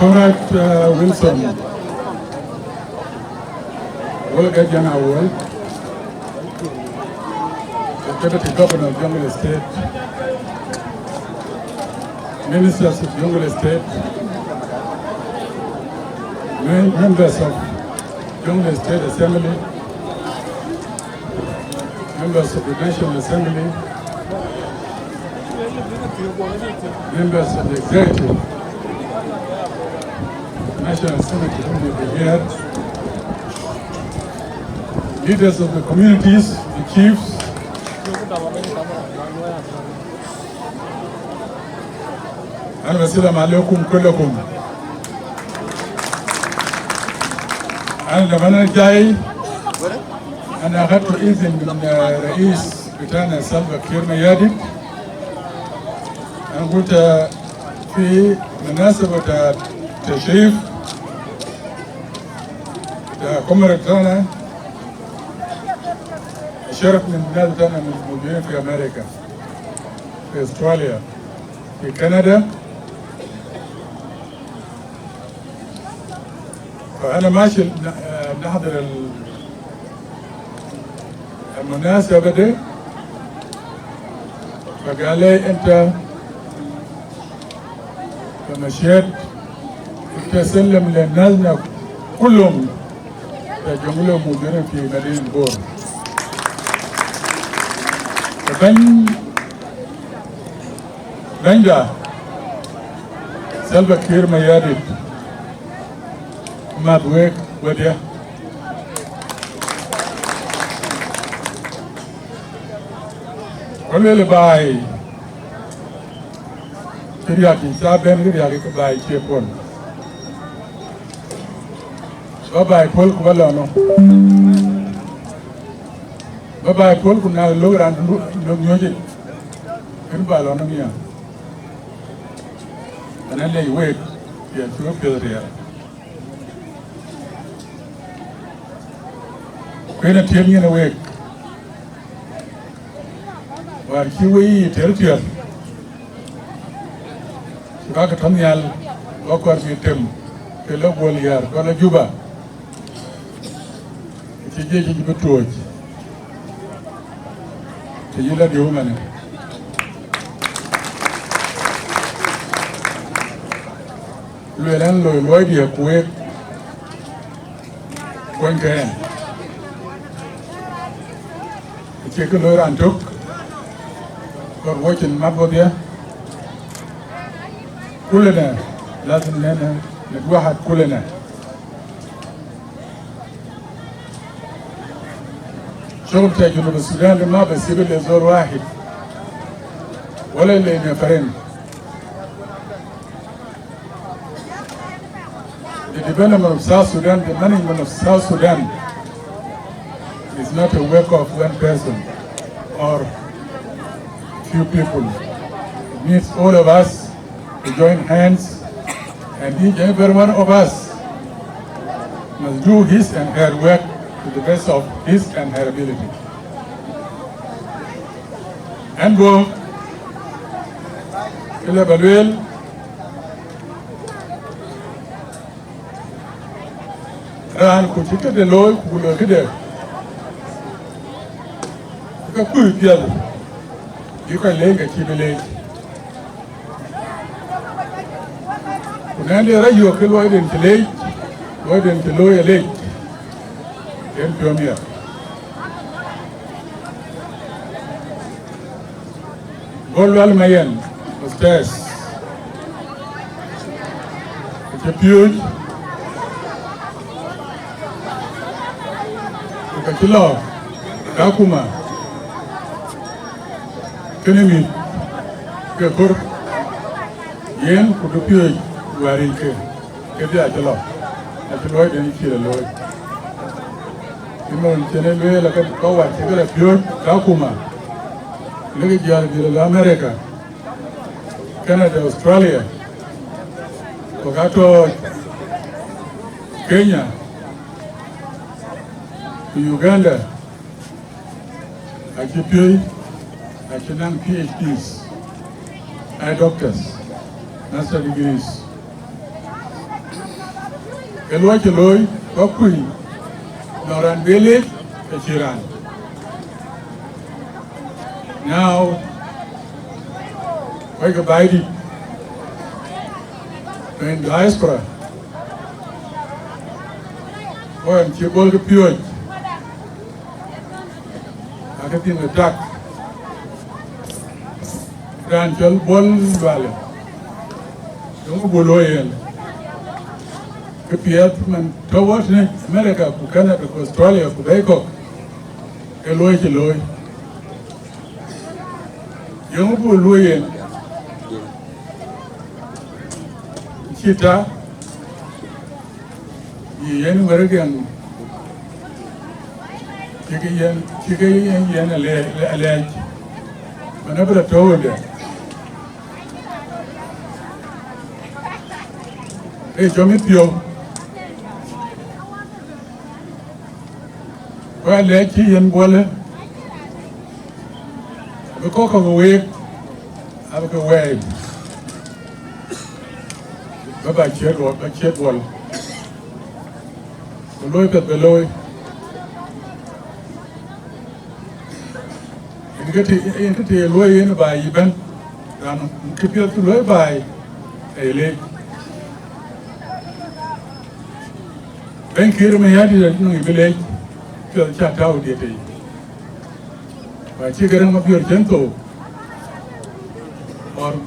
Comrade Wilson, Wilgate Young Award, the Deputy Governor of Jungle State, Ministers of Jungle State, members of Jungle State Assembly, members of the National Assembly, members of the Executive, National Civic here, leaders of the communities, the chiefs, and Assalamu alaikum kullakum. And the Manajai, and I had to إذن من رئيس بتاعنا سلفا كير ميادي. أنا قلت في مناسبة تشريف كومراد تاعنا شرف من الناس تاعنا موجودين في أمريكا، في أستراليا، في كندا. فأنا ماشي نحضر المناسبة دي، فقال لي أنت فمشيت تسلم للناس كلهم تجملهم موجودين في مدينة بور. فبنجا سلفا كير ميادي ما دويك وديا كل اللي باي كرياكي سابين كرياكي كباي كيفون Bye Paul Kubalano. Bye Paul Kuna Logan and Logic. And Balonomia. And then they wait. Yes, you appear here. When a 10 year awake. While Kiwi territory. Kakatamial, awkward with him. Hello, William Buol Juba. Tijji betuoj tijila diumane luelan loy dia kuwe kwenken tijke loy rantok kor wochin mabodia كلنا لازم نتوحد كلنا. شغل بتاع جنوب السودان ما بيصير لزور واحد ولا اللي نفرين. The development of South Sudan, the management of South Sudan is not a work of one person or few people. It needs all of us to join hands, and each and every one of us must do his and her work to the best of his and her ability. And go, William Buol Lual, Ran Kuchika de Loy, Kulokide, Kaku Pial, you can lay a kibble. Kunandi Rayo Kilway in Tilay, Word in Tiloy Lake. Premier. Buol Lual Mayen was test. It's a huge. It's a kilo. Kakuma. Kenemi. Kekur. Yen kudupiyo warinke. Kedi atelo. Atelo deni kilo. Imon tenelwe la kawa tegala pure Kakuma. Look at the America, Canada, Australia, Kogato, Kenya, Uganda, Akipi, Akinan PhDs, eye doctors, master degrees. cái lối chỉ lối có quỷ nó ran village cái chỉ ran now quay cái bài đi bên diaspora quay anh chỉ bol cái pioi cái tin cái trắc ran chal bol vale đúng bol loyen cái piat man towards ne America ku Canada ku Australia ku Bangkok cái lối chỉ lối yung bol loyen kita yen wargan yen ale mana bra tawde jomi pio wale ki yen bole ko ko we ab ko we ba chết wal lôi pet lôi cái thì lôi nó bài gì bên làm cái việc lôi bài ấy lên bên kia mà nhà thì nó người bên cái cha tao đi thì và chỉ cái mà việc chân tổ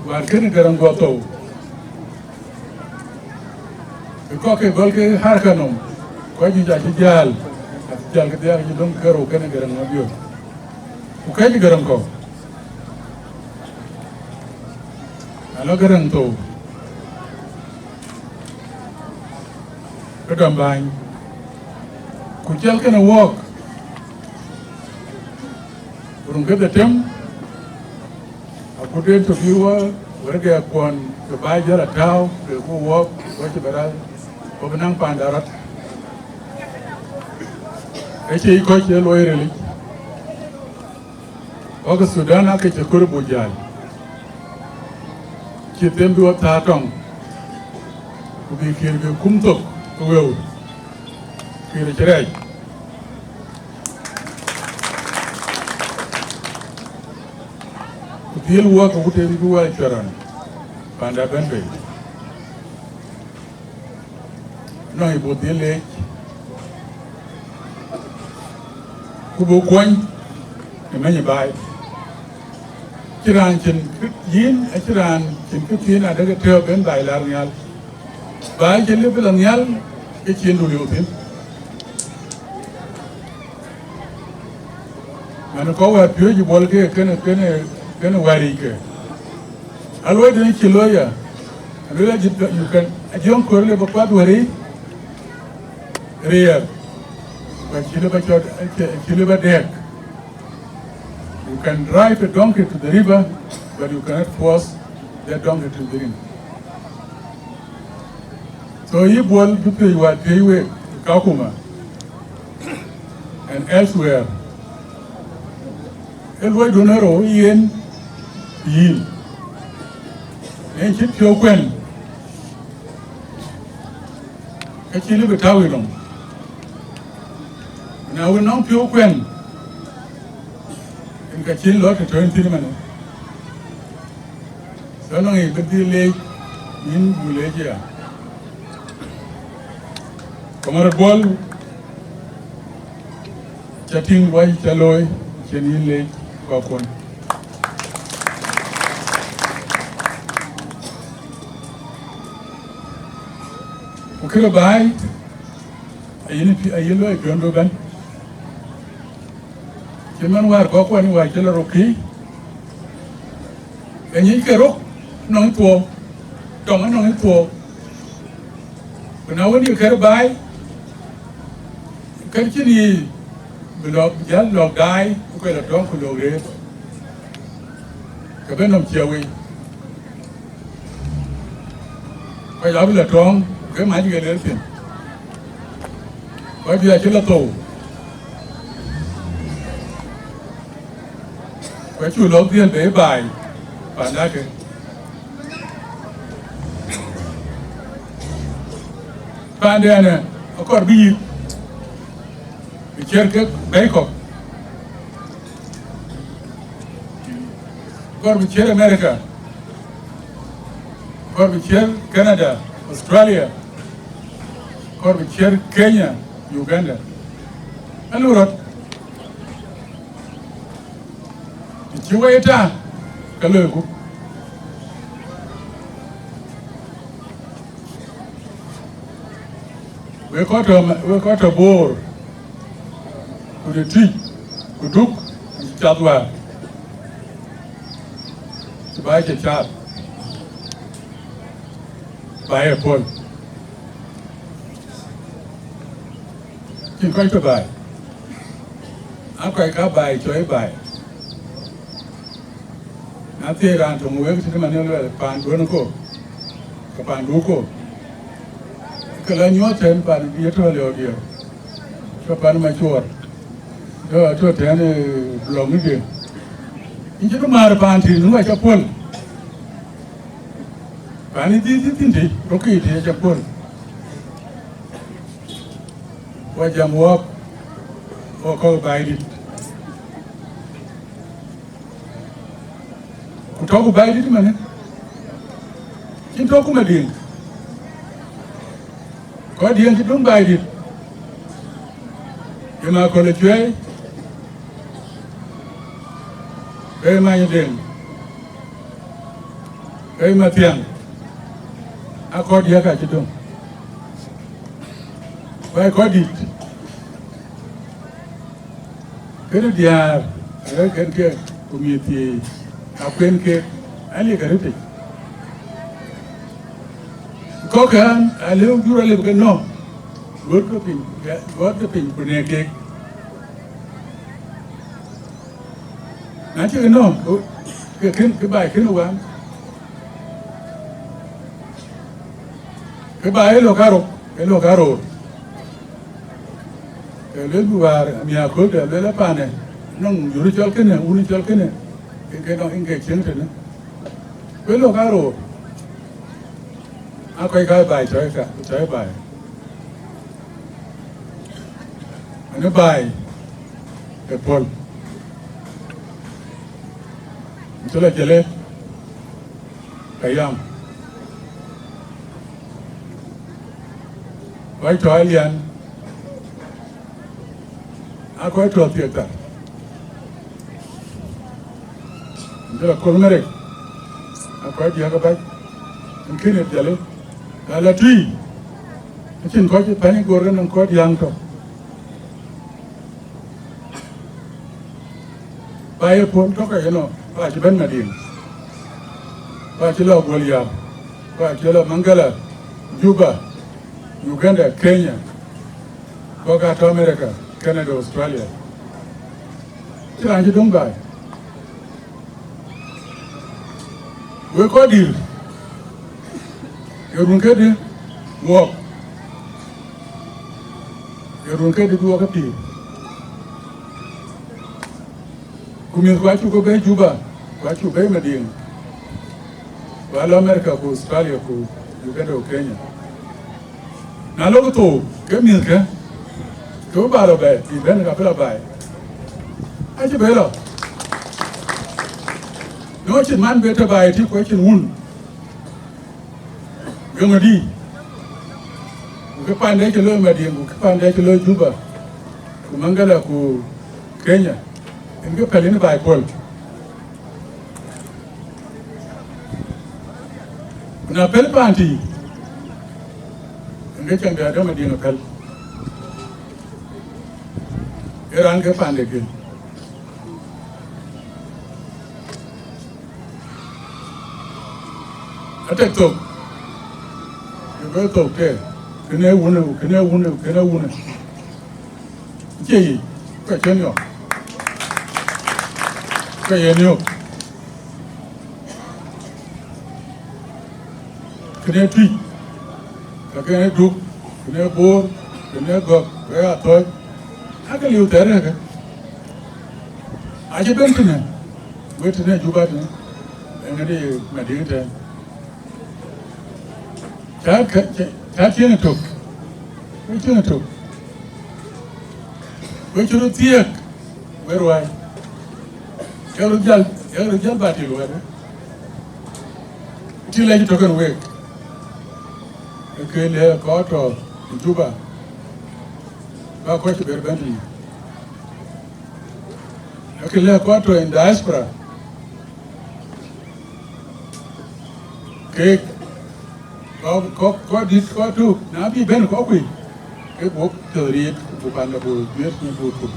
và cái này qua tổ có cái gọi cái hai cái nông có gì giá trị jal cái dia cái đông cái rồi cái này cái nào biểu cái gì cái nào alo cái nào tổ cái đầm bài cụ jal cái nào walk rồi cái tem aku dia tu viewer warga kuan ke bài jalan tau ke ku walk có chỉ beral có benang pandarat ấy có chỉ lôi rồi ở cái Sudan á cái chợ bù dài chỉ tem đua thà trồng bị kia cái cung tục yêu kia là chơi dia luar cái tem đua chơi panda bên về nói bộ tiền lệ cô bố quanh thì mấy nhà bài chỉ rằng trên cái yến chỉ rằng trên cái phiên là cái theo bên bài là nhau bài trên lớp là nhau cái chuyện đủ điều thêm mà nó có vài phiếu gì bol cái này vài đi cái alo thì chỉ lôi à rồi là chỉ cần anh coi lên bác đuổi đi real but Chileba deck. You can drive a donkey to the river, but you cannot force that donkey to drink. So you boil people you are paying Kakuma and elsewhere. Elway Donero Ian Yin. And Chip Yoquen. Actually, the Tawilong. Now we know Pio Quen in Kachin lot of 20 minutes. So long a good delay in Bulegia. Honorary Buol chatting White Chaloy, Chenin Lake, Kokon. Okay, bye. I yellow a Gondogan. Chiman war có quan war cho là roki cái những cái rốc nông thua trồng ăn nông thua còn nào đi cái bài cái gì bị lọt giá lọt đai cái là trống của lọt đấy cái bên nông chiều ấy cái đó là trống cái máy cái đấy tiền bởi vì là chỉ là tù cái chủ đầu tiên để bài bản ra cái Pandana, a corby, the Cherkuk, Bangkok, Corbichair America, Corbichair Canada, Australia, Corbichair Kenya, Uganda. And Lurot, the Chiwaita, Kalugu. We got a boar to the tree, to Juuk, to Chadwa, to buy a child, buy a pole. You're going to buy. I'm going to buy, joy buy. I say around to move to the Manila, Panduko, Kapanduko. Kalau nyuat ten pan dia tu lewat dia, so pan macam tu ten belum ni dia. Ini tu mar pan ti nu macam pun, pan ini ti, roki dia macam pun. Wajah muak, kau baik. Kau tahu baik di mana? Cinta aku mending. Có điên thì đúng bài đi, nhưng mà còn là chơi, cái mà như điên, cái mà tiền, có điên cả chứ đúng, phải có đi, cái đó điên, cái kia cũng như thì, quên kia, anh ấy cái đó thì. Có cái nếu chúng ta làm cái nó, gót cái pin của nền kẹt, nói chứ cái nó, cái bài cái nó quán, cái bài ấy là cái lô caro, cái lớn vừa nhà khối để lấy lá pan này, nó dùng cho cái này, uống cho cái này, cái đó anh cái chuyện thế nữa, cái lô caro. Aku ikai bài chơi bài, anh bài cái pol, itu lah jalan, kayam, White Nile, aku itu tiada, itu lah Kuol, aku itu yang apa, mungkin itu jalan. Kalau ti, macam kau je banyak orang yang kau yang tu, bayar pun kau kaya no, baca benar dia, baca lah William, baca lah Mangala, Juba, Uganda, Kenya, kau kata Amerika, Canada, Australia, jangan je dong bay, we kau deal. Yorun ke dia, walk. Yorun ke dia dua kali. Kumis baca ko be Juba, baca be Manyang. Walau Amerika, ko Australia, ko Uganda, ko Kenya. Nalu tu, kemis ke? Tu baru be, iban kapela be. Aje be lo. No chin man be tu be, ti ko chin un. Gengadi, ke pandai ke lo Manyang, ke pandai ke lo Juba, ke Mangala, ke Kenya, ini ke paling baik pol. Na pel panti, ini cang dia ada Manyang pel. Orang ke pandai ke. Atek tu. Cái tổ kê, cái này uống, gì, cái chuyện nhỏ, cái gì nhiều, cái này tùy, cái này Juuk, cái này Buol, cái này gọc, cái này thôi, cái liu thế này cái, aja bên này, với thế này Juba thế, anh ấy mà đi thế. Saya kena tuk, which you to which you take where why every jal batty where till like token work okay le court of Juba ba ko ci ber bandi okay le court in diaspora okay ko dit ko tu na bi ben ko ku ke bok teori bu kan la bu bier ni bu tu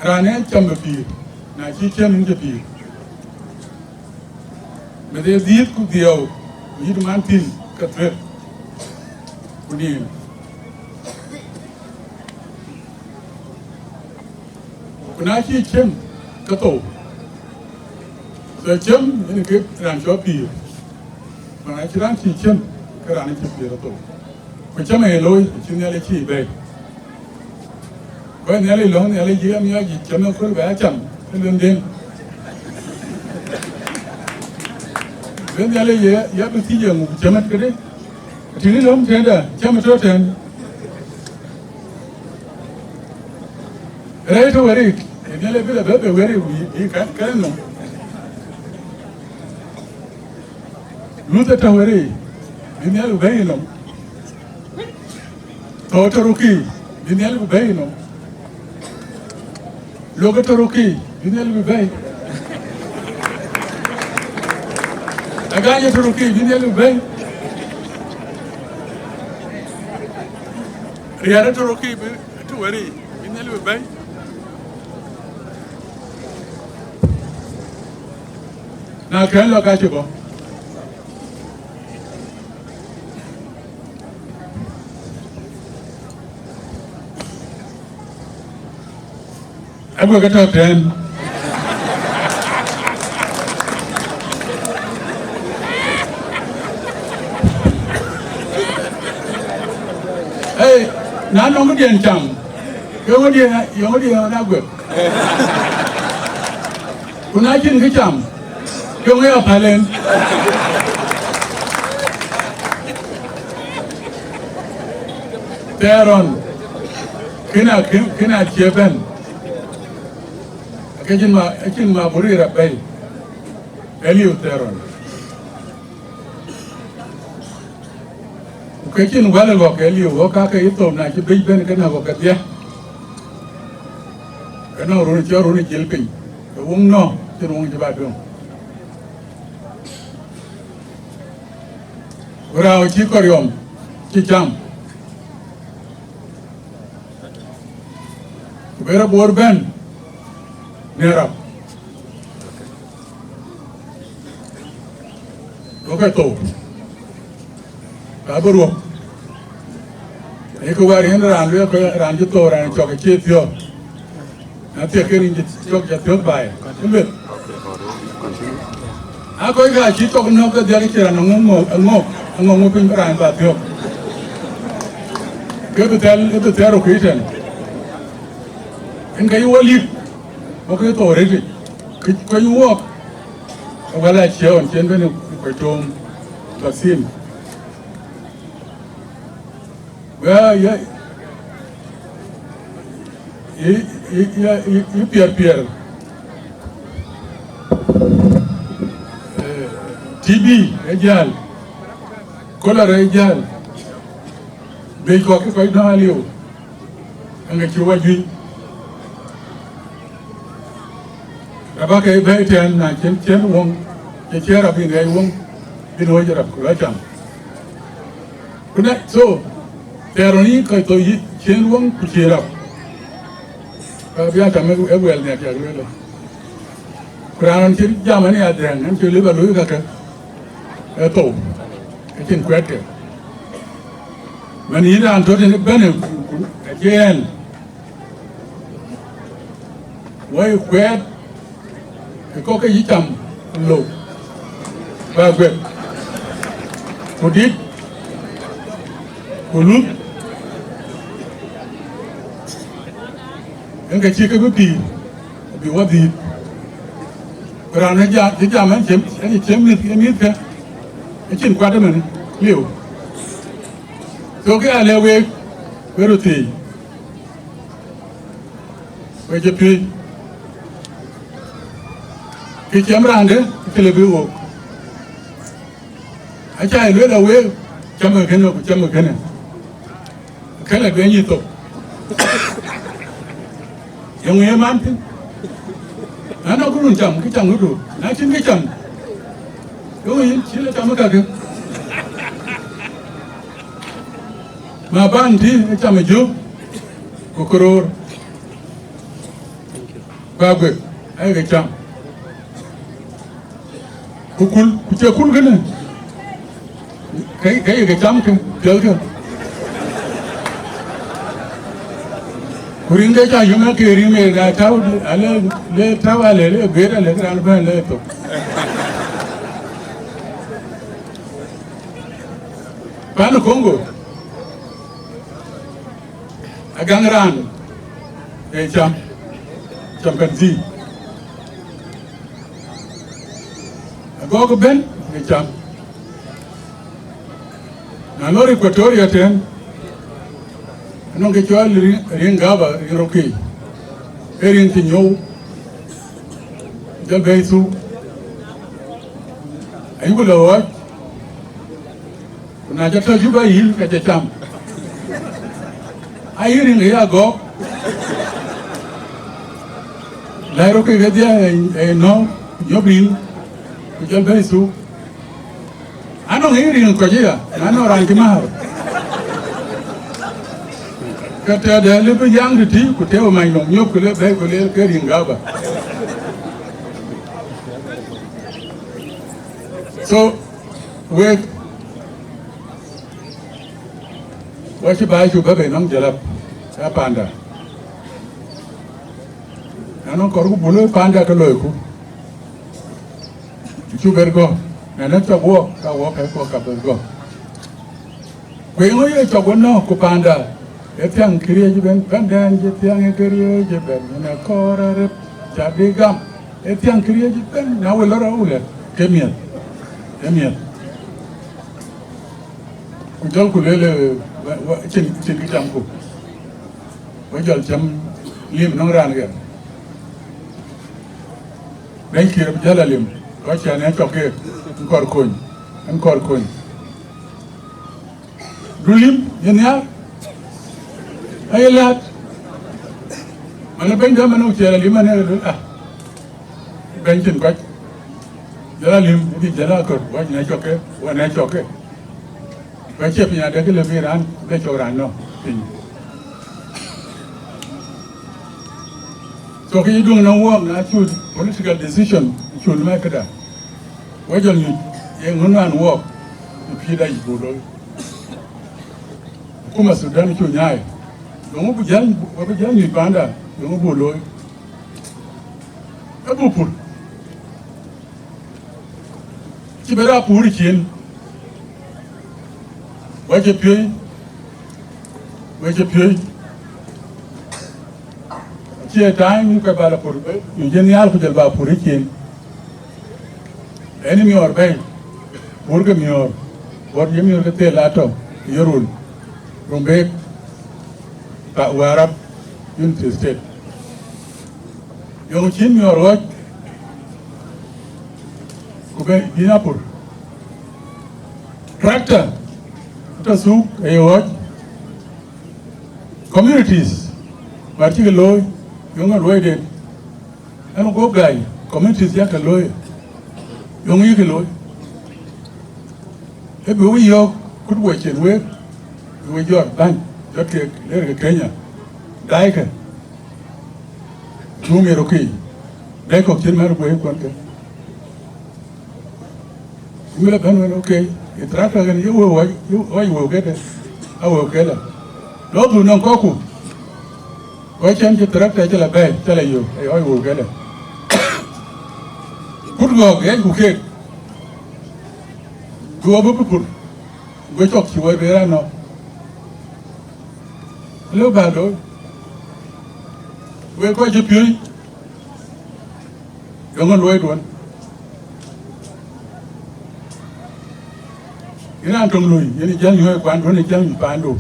rane chamba pi na chi chen nge pi me de dit ku dio yid man tin ka tre ku ni ku na chi chen ka to so chen ni ke ran cho pi mà ai chỉ đang chỉ chân cái đàn chỉ biết là tổ, cái chân này lôi chân này là chỉ về, cái này là lông này là gì em nhớ gì chân nó có vẻ chậm, cái đường đen, cái này là gì, giá bữa tí giờ một chân mất cái đấy, thì nó lông thế đó, chân mà cho chân, cái đấy thôi vậy, cái này là biết là biết về vậy, cái nó Luta tawari, binialu bayino. Totaruki, binialu bayino. Logataruki, binialu bay. Aganya taruki, binialu bay. Riara taruki, tawari, binialu bay. Na kan lo ka chibo. I'm going to get up then. Hey, now I'm going to get jam. You're going to get good. When I can get jam, you're going to Thailand. There on. Kina Japan. Akin ma buri rabai eliu teron ukakin wala go eliu go ka ito na ki ben kana go katia kana ru ni jilpin wong no ti wong ti ba do ora chi koryom chi jam bera bor ben Nerap. Okay, to. Kabaru. Eko war hen ran ju to ran chok che thio. Na te ke rin chok ja thio bai. Kumbe. A ko ga chi to no ka dia ke ran ngo pin ran ba thio. Ke to ro kriten. En kai wali okay, to ready. Can you walk? Well, I share on Chen when you come to him. Well, yeah, you peer. TB, Ejal, Cholera, Ejal. They got it right now, you. And that you were doing. Apa cái về trên là chiến wong cái chia ra bên này wong bên hồi giờ là chăng cái này so teroni cái tôi chiến wong chia ra bây giờ chăm em well này cái rồi cái anh chiến jam này ada anh chơi lấy vào lưới cái tổ cái chiến quét cái mà ní là anh tôi thì bên này cái gen quay quét có cái gì chậm lục và việc của đít của lúc những cái chi cái bị quá gì rồi nó ra mấy chém miết cái chin kwat man liu so ke ale we roti we je pi ki chamrande ke le bi wo a chai le la we cham ke ne kala be ni to yang ye man tin ana ku run cham ki cham ru na chin ki cham yo yin chi la cham ka ke ma ban ti cham ju ko koror ba gwe ai ga cham ku che kul gane kai ga cham ke tel ke kuringa cha yuma ke ri me ga taw le tawale le bera le gran ban le to pan Congo agangran e cham kanzi agogo ben e cham na lor Equatoria ten non che c'ho ringava in rocky per in tigno del beisu ai quello na jata juba hil ka cham ai ring ya go la rocky vedia e no jobrin del beisu ano ring ko dia ano ranki mar kata ada lebih yang di ku teo mai long nyop ku le bai ku le ke ringaba so we wachi bai chu ba bai nang jalap sa panda ano koru bulu panda ka loy ku chu bergo na cha wo ka ko ka bergo we ngoy cha wo no ku panda etiang kriya jiben pandan etiang kriya jiben na korare chabigam etiang kriya jiben na welora ule kemian kujal kulele chin kitam ku wajal jam lim nang ran ga dai kir jala lim ko chane choke kor kun dulim yenya ayelat mana benda mana ucara lima ni bensin kuat jalan di jalan kor waj na choke wajib punya ada kelebihan becoran no so kita dong nawang na choose political decision choose mereka dah wajal ni yang hunan walk kita ibu doi kuma Sudan choose nyai Yung bujan ni panda, yung buloy. Abupur. Kibera puri kin. Waje pioi. Kia time ka bala pur. Yung genial ko jal ba puri kin. Any mi or bay. Purga mi or. Or yemi or kete lato. Yorul. Rumbe. Pak Warab Unity State. Yung chin mi or kube Dinapur. Tractor. Ita suk ayot. Communities. Parti ke loy. Yung loy den. Ano go guy. Communities ya ke loy. Yung yi ke loy. Ebe wi yo kudwe chen we. We jor ban. Jot ke le Kenya. Dai ke. Junge roki. Dai ko chen mar we kon ke. Mila ban okay. Itraka gan yo wo gede. Awo gede. Lo bu non koku. Wai chen ke traka jela bay, jela yo. Ai wo gede. Kurgo ge ku ke. Go bu pu. Go chok chi we ra no. Lo ba do. We ko je pi. Yo ngon loy don. Iran Tong Lui, any young you have one young Pando.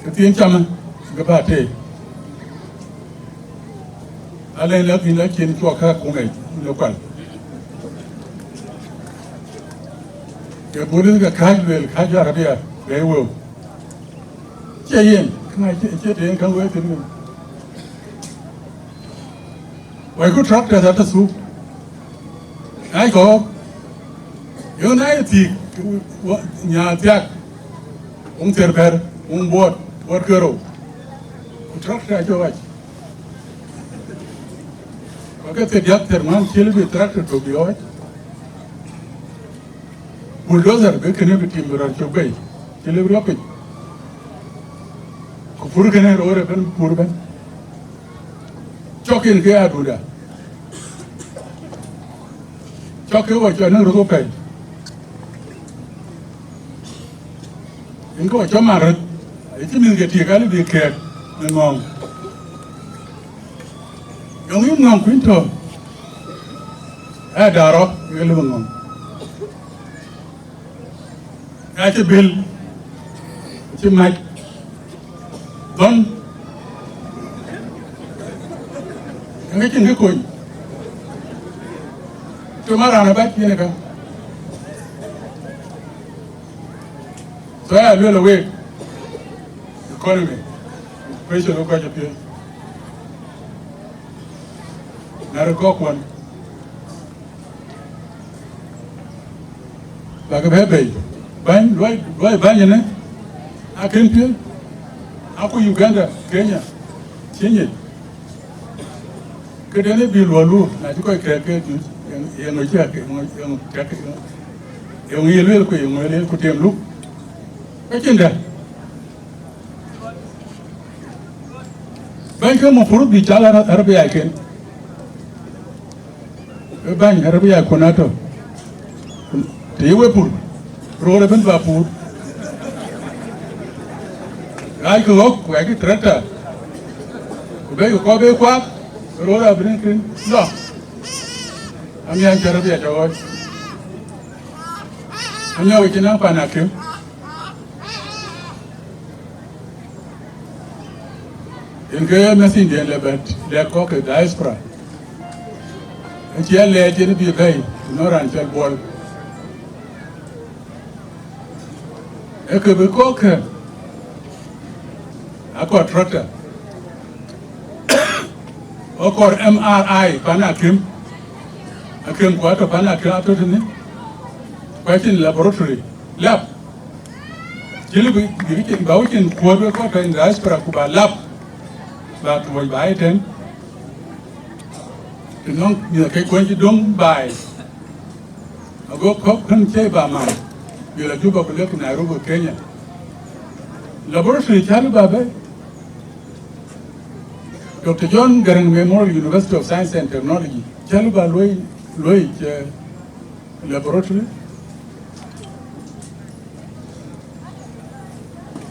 The Tien Chama, the Bate. I lay lucky lucky in Tuaka Kume, local. The Buddha Kajwell, Kajarabia, they will. Jayen, can I get come away to him? Why could tractors at the soup? I go. United, Jack, Terber, board, what girl? Tractor, George. Forget the doctor, man, kill me tractor to be oil. Bulldozer, they can never timber on your bay. Kill every up it. Furkan or a pen, Purban. Choking here, Buddha. Choke over your no pay. In go to Marat, it means get you be cared and long. Young non quinto. Add our rock, you're living on. At a bill, you might. Don, I'm making a coin. Tomorrow, I'm back in a so I will away. Economy. Pressure of budget here. Not a cock one. Like a baby. Bang, right, bang, I can't feel. Ako Uganda, Kenya, Kenya. Could any be Lulu? I took a crack in a jacket, young Yellow, young could look. I can that. Bank of Fruit be Chala Arabia can. A bank Arabia Conato. The Weapon, Rollable Vapur. I go up, I get tractor. Obey your cobby quack, roll up drinking. No. I'm young Carabia, George. I know we can help an active. In Gaya Messing, they're cock a diaspora. And she let it be a bay, no rancher ball. I could be cocker. I got tractor. I got MRI, Panakim. I came quite a Panakim, quite in laboratory. Lab. Jilly, you can in quarter in the diaspora, lab. But we buy it then. The non, you know, when you don't buy. I go cock and say by mine. You'll have to go look in Nairobi, Kenya. Laboratory, Charlie Babe. Dr. John Garang Memorial University of Science and Technology, Chaluba Loy Laboratory.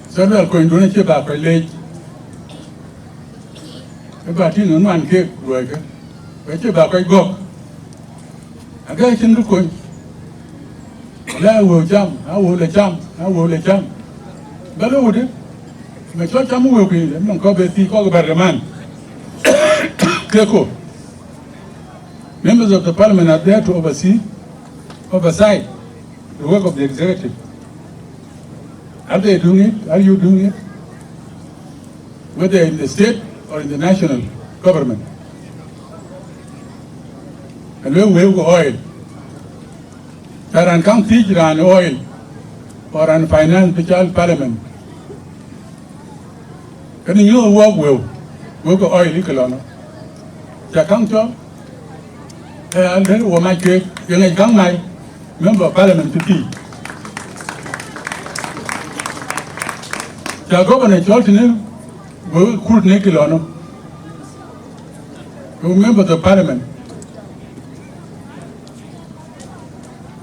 Several coin donation back a lake. About in one cake, worker. But about a go. A guy can look on. I will jump, I will jump, I will jump. But I would. My church, I'm working, I'm not going to talk about the man. Members of the parliament are there to oversight the work of the executive. Are they doing it? Are you doing it? Whether in the state or in the national government. And when we have oil, there can't teach on oil or on finance the parliament. Can you work well? Work oil, Nicolano. Jakanto, I'll tell you what my cake, you're a young member of parliament to tea. The governor Cholton will cool Nicolano. You member of the parliament.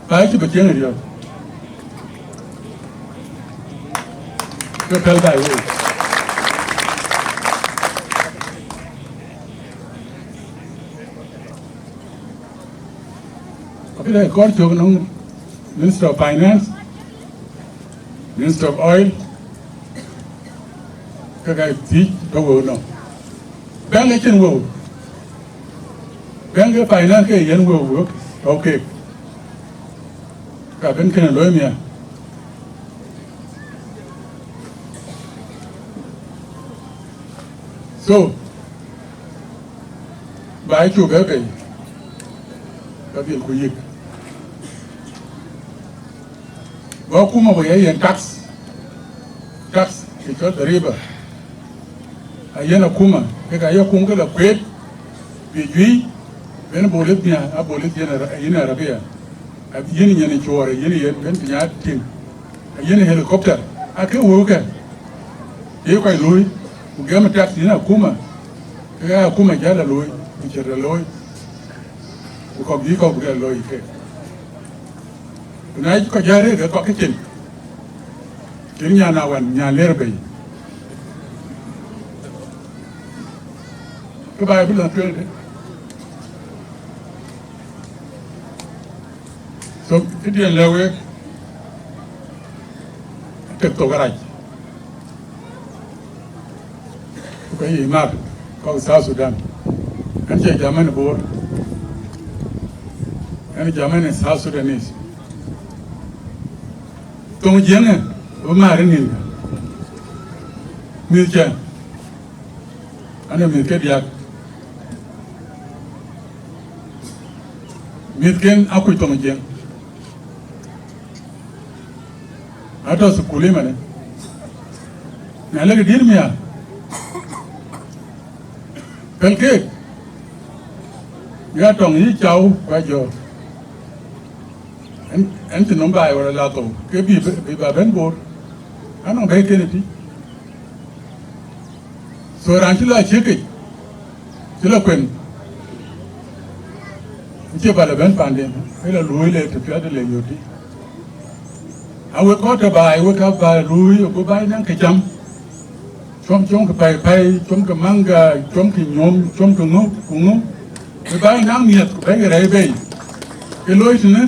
By the beginning, you tell by you. Okay, I got you. Minister of Finance, Minister of Oil, các cái gì đâu có nó, bán cái chân vô, bán cái finance cái gì vô, ok, cả bên kia là lối mía, so bài chủ cái việc của dịch, bao cũng mà bây giờ tax thì cho tới riba, ai là kuma, cái cũng cái là quét, bị duy, bên bồ lết nha, bồ lết yên là rabia, yên là chùa, yên bên nhà tiền, yên là helicopter, cái vô cái, cái lối, cái mà tax thì là kuma, cái kuma giá là lối, chỉ là lối. Không gì không cái lối cái này có giá đấy có cái chuyện nhà nào ăn nhà lẻ bây cái bài bây giờ chơi đấy so cái chuyện lâu ấy tiếp tục cái này cái gì mà có South Sudan anh chị cho mình bố anh German South Sudanese. Tông giếng này, ở mà đến nhìn, miêu chân, anh em miêu cái diak, miêu cái áo quần tông giếng, ở đó sự cùi mà này, nhà lấy cái điên mía, cái kia, nhà trồng như cháu quay giờ. Anh chỉ nói bài gọi là tổ cái bị bà bên bột anh không thấy cái này đi rồi anh chỉ là chế kịch chỉ là quyền chỉ bà là bên phản điện hay là lùi lên thực ra để lấy nhiều đi anh会có cái bài会có bài lùi có bài năng cái chấm chấm cái bài chấm cái manga chấm cái nhôm chấm cái ngô cũng ngô cái bài năng nhiệt cái này vậy cái lối thế này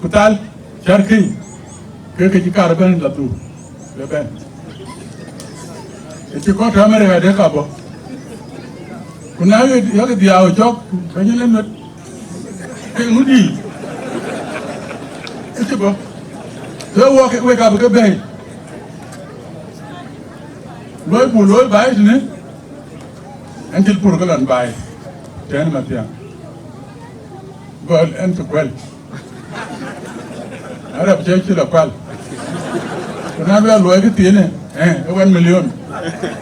Kutal, Charki, cái carbon là đủ, là bên. Cái có tham gia cái đấy cả bộ. Còn nói cái điều cho cái như lên mất, cái nút gì, cái gì bộ. Rồi qua cái cả cái bể, lối bài thế này, anh chỉ pur cái lần bài, thế mà tiếng, well and well. Arab chơi chỉ là quan, còn ai bây giờ cái tiền này, 1 million,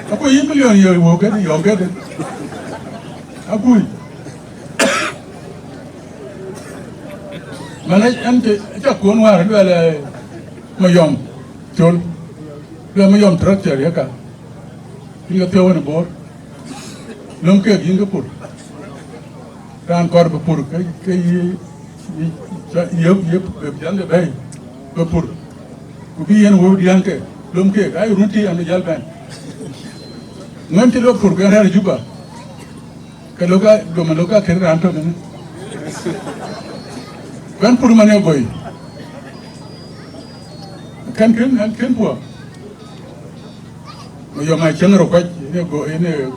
aku 1 million giờ vô cái đấy, aku, mà này anh chắc cuốn hoa rồi là Manyang, chôn, là Manyang structure vậy cả, những cái tiêu này bor, lông kia những cái pur, ran cor pur cái yep jangan lebay bepur kubian wo diang ke lom ke ay runti am jal ban ngam ti lo pur ga juba ke loka do maloka ke ran to ne ban pur mane boy kan po mo yo mai chen ro ka ne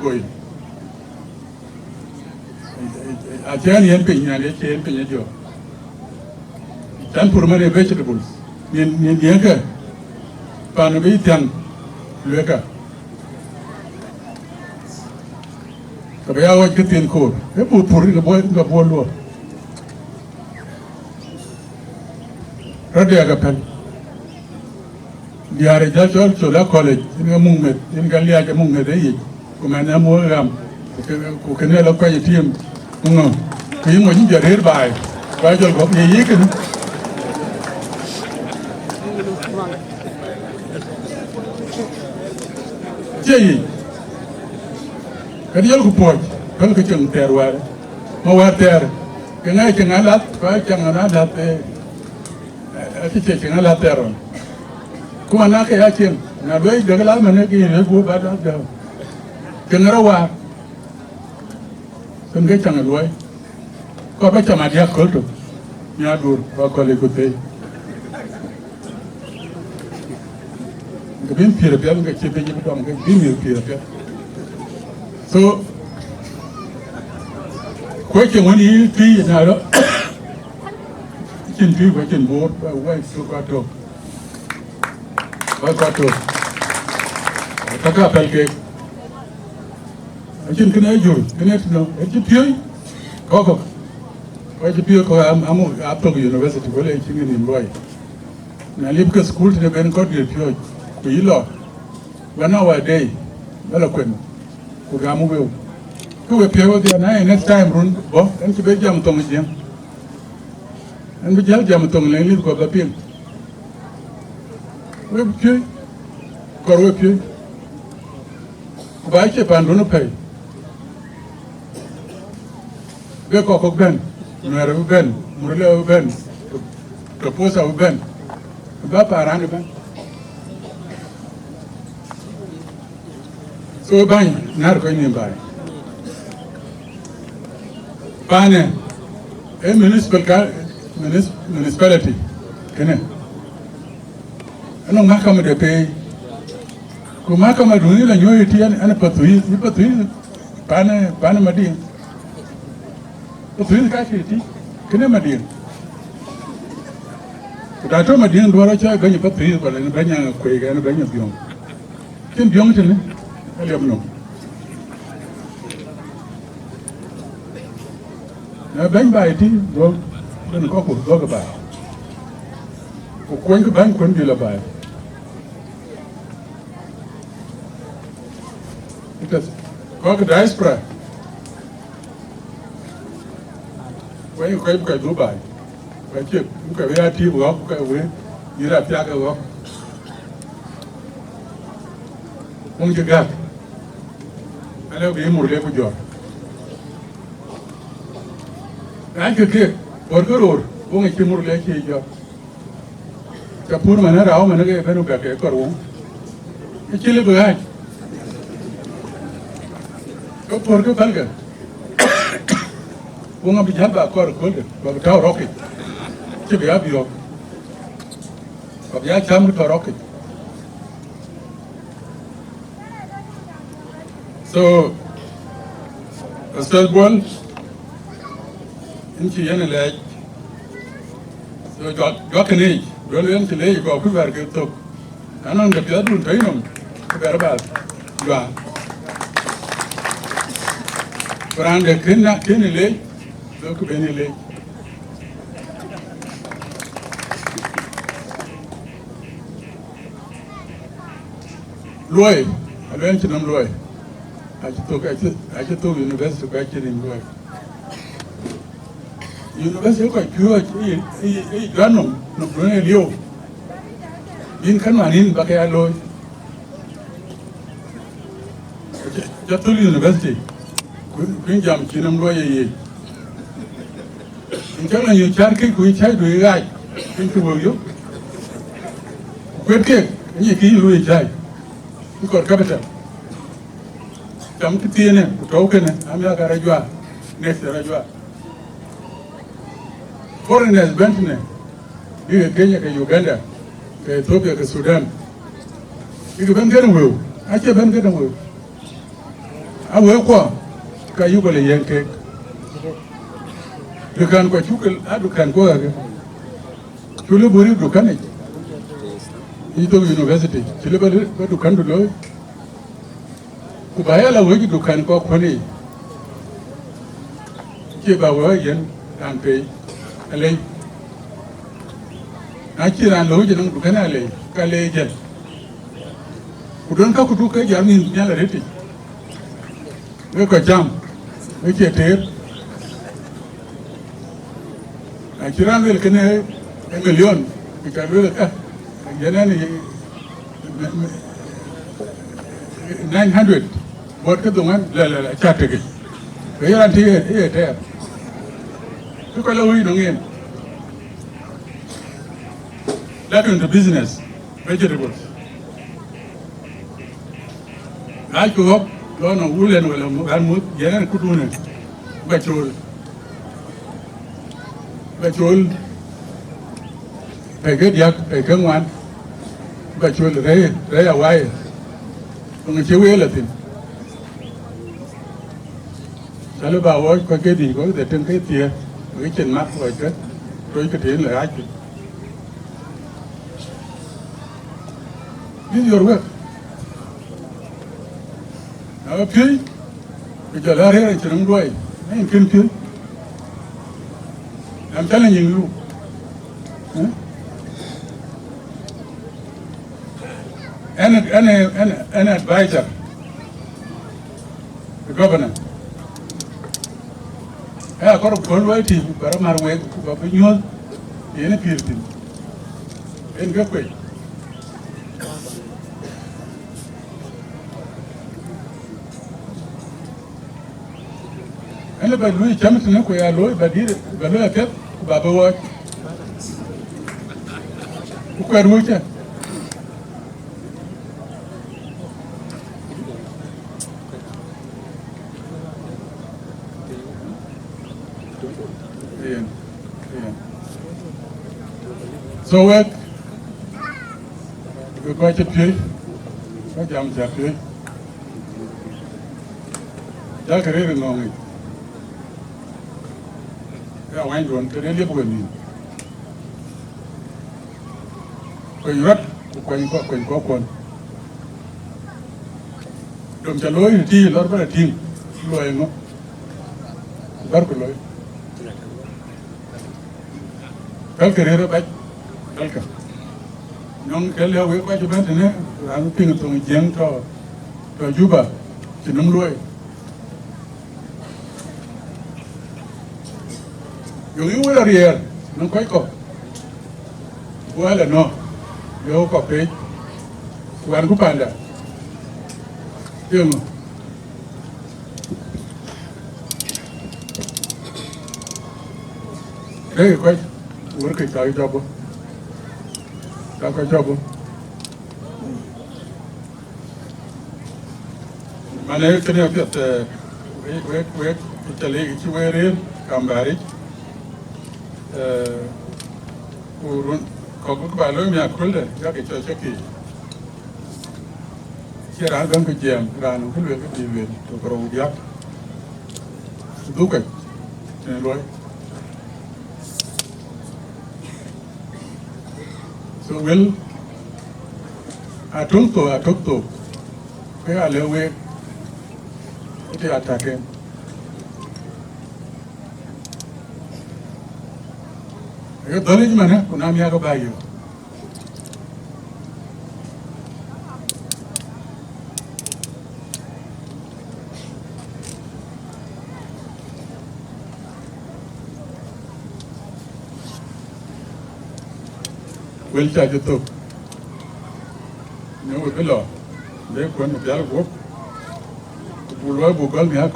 goy a chen yen pe nya le chen pe nya jo dan pur mane vegetables yen ke pan bi tiang leka ka ba wa ke tin ko e pur ga boy lo radio ga pen diare ja chola college in mungmet in galia ja mungmet e ko mana mo gam ko ke ne la ko ye tim ngo ko mo ni ja rer bai ba jol ko ye ke Jay, cái điều của bồi, cái chừng tè rồi, mà qua tè, cái này chừng ăn lát, cái chừng ăn lát, cái chừng ăn lát tè rồi, cũng ăn cái gì chừng, na bây giờ cái lát mà này cái này bố bắt đó đâu, chừng ăn qua, chừng cái chừng rồi, có bây giờ mà đi học rồi, nyadur ba ko le ko te bin pira pia nga che be ni dom nga bin pira pia so ko che woni ti na ro chin ti ko chin bo wa so ka to ta ka pel ke chin kene jur kene no chin pio ko Why people I'm up to university, well, I think in Roy. Now, leave the school to the Ben got the pure. We law. 1 hour a day. Eloquent. Kugamu will. Who appear there next time, run, Bob, and to be jam tongue again. And we jam tongue, and leave got the pin. We pure. Go pure. Buy chip and run pay. We cock Ben. Nuera Ben, Murle Ben, Proposa Ben, Bapa around Ben. So bang, not going by. Bane, a municipality, can it? I don't know how much they pay. Kumaka Madunilla, Unity and a Patui, Panamadi. The three guys, can I deal? But I told my dear Dwaracha, going to put three, but I'm bringing a quake and bringing a biom. Can Biom tell me? I don't know. Now, bang by it, well, then a couple dog about. Or quank bank couldn't be by. Because crocodile's prayer. When you go to Dubai, but you can wear a tea walk away, you have to walk. When you got, I know be more labor job. I could get or go or only two more like a job. The poor man at home and again, when you back a car. It's a little bit. Go for the burger. Won't be had by court, but without rocket. To be up your. But the come with a rocket. So, the third one, into any leg. So, got an age. William today, you go over get took. And on the bedroom, pay them. About. Yeah. But on the clean leg. Look at any lake. Loy, I went to them Loy. I just told university back in Loy. University quite pure, a granum, no Brunelio. In Canmanin, Bacay Loy. Just told university. Queen Jam, Chinam Loy. In telling you, Charky, we try to ride into you. Quit cake, and you can Louis Jai. You got capital. Come to TNM, token, America Rajua, next Rajua. Foreigners, Benton, you Kenya, Uganda, Ethiopia, Sudan. You can get away. I can't get away. I will call Kayuba Yankee. You can go to you can go again. You live with you can it. You to university. You live with you can do it. Kubayala way you can go funny. Give away and pay. Alley. I can't unload you to can alley. Calais. Who don't go to do a jam in reality. Look at jam. Which a tape. I can't really can a million. You can really get any 900. What could the one? Chat again. We are here, there. Look at we don't get. That into business, vegetables. I go up, Lord of William Buol, General Kudunan, petrol, phải cái điạc phải cái ngoan và chua là đấy là quay người chiếu ấy là gì sao lúc bảo ơi có cái gì có thể trên cái tiền cái chân mắt rồi chết rồi cái tiền là ai chứ this is your work ở phía bây giờ là thế chỉ nắm đuôi mấy kinh phía I'm telling you an advisor the governor có một con quay thì có mà quay có bao nhiêu thì nó phiền tình em cái quay anh là bài lui chấm thì nó quay lối bài đi bài lối tết bà bố ơi quay đuôi chứ so we're going to pay. What I'm saying, that career is long. I went on to live with me. When you're up, when you go on. Don't tell you, tea, lot of a team. Loyal, Barcoloy. Career back. Welcome. Nông cái leo cái quay cho bên thế này, anh tìm tụi giang cho Juba, chỉ nông nuôi. Dùng những cái gì nông quay cọ, quay là nó, yêu cọ cái, quán cũng bàn đã, yêu mà. Đây quay, uống cái trái cho bố. Đã có cho bố mà nếu cái này biết về cái lấy cái chuối riêng cầm bari urun có cái bài lối nhà Kuol đấy các cái cho kỹ khi ra gần cái giềng ra nó cái luyện cái gì luyện tôi có đầu giáp đúng cái này lối so will atunto cái alewe cái attack cái đó là gì mà nè cũng nam ya có bao nhiêu will charge it to no with the law they when the girl work Buol Buol Mayen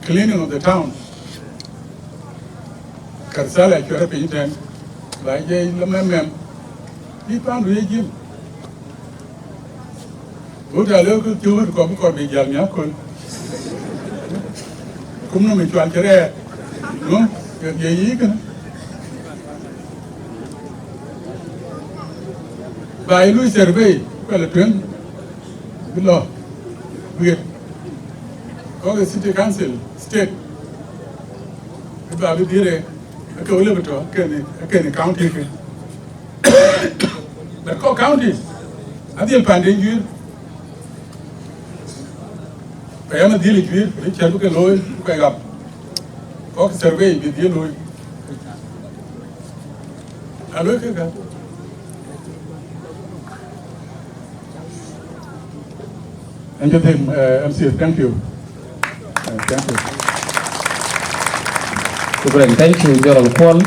cleaning of the town Karsala chora pinten lại dây lâm mềm đi pan rồi dây bữa giờ lỡ cứ chưa còn bị giằng nhá con cũng nó mình chọn cái này đúng không cái gì cái bài lui survey gọi là tuyến cái lo việc có cái city council state cái bài đi đây cái level đó cái này county cái but có county adiel pandin ju phải mà đi ju để chơi cái lối cái gặp có cái survey bị đi lối alo cái gặp anh cho thêm MC thank you. Thank you, General Kuol.